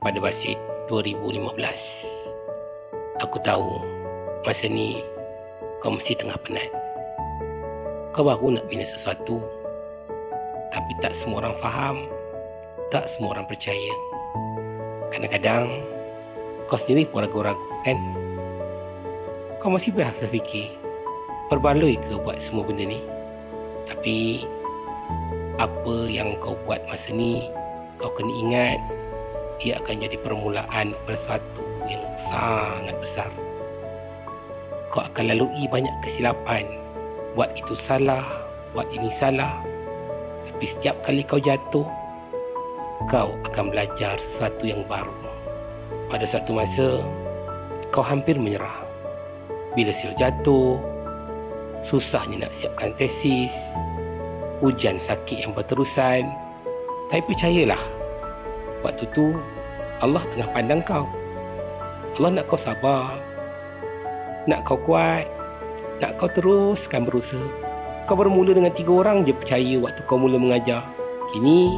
kepada Basit 2015. Aku tahu masa ni kau mesti tengah penat. Kau baru nak bina sesuatu, tapi tak semua orang faham, tak semua orang percaya. Kadang-kadang kau sendiri pun ragu-ragu kan? Kau masih berhak fikir, perbaloi ke buat semua benda ni? Tapi apa yang kau buat masa ni, kau kena ingat ia akan jadi permulaan kepada sesuatu yang sangat besar. Kau akan lalui banyak kesilapan, buat itu salah, buat ini salah. Tapi setiap kali kau jatuh, kau akan belajar sesuatu yang baru. Pada satu masa, kau hampir menyerah. Bila sil jatuh, susahnya nak siapkan tesis, hujan sakit yang berterusan. Tapi percayalah, waktu tu Allah tengah pandang kau. Allah nak kau sabar, nak kau kuat, nak kau teruskan berusaha. Kau bermula dengan 3 orang je percaya waktu kau mula mengajar. Kini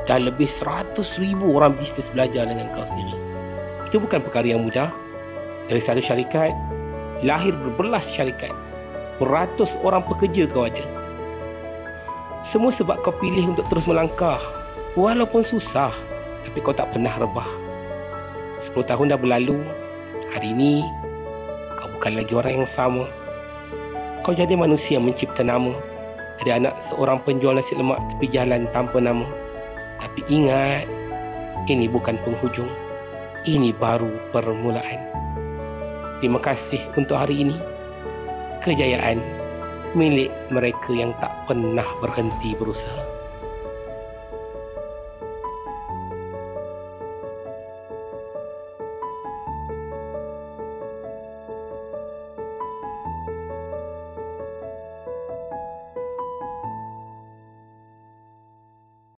dah lebih 100,000 orang bisnes belajar dengan kau sendiri. Itu bukan perkara yang mudah. Dari satu syarikat lahir berbelas syarikat, beratus orang pekerja kau ada. Semua sebab kau pilih untuk terus melangkah. Walaupun susah, tapi kau tak pernah rebah. 10 tahun dah berlalu. Hari ini kau bukan lagi orang yang sama. Kau jadi manusia yang mencipta nama. Dari anak seorang penjual nasi lemak tepi jalan tanpa nama. Tapi ingat, ini bukan penghujung. Ini baru permulaan. Terima kasih untuk hari ini. Kejayaan milik mereka yang tak pernah berhenti berusaha.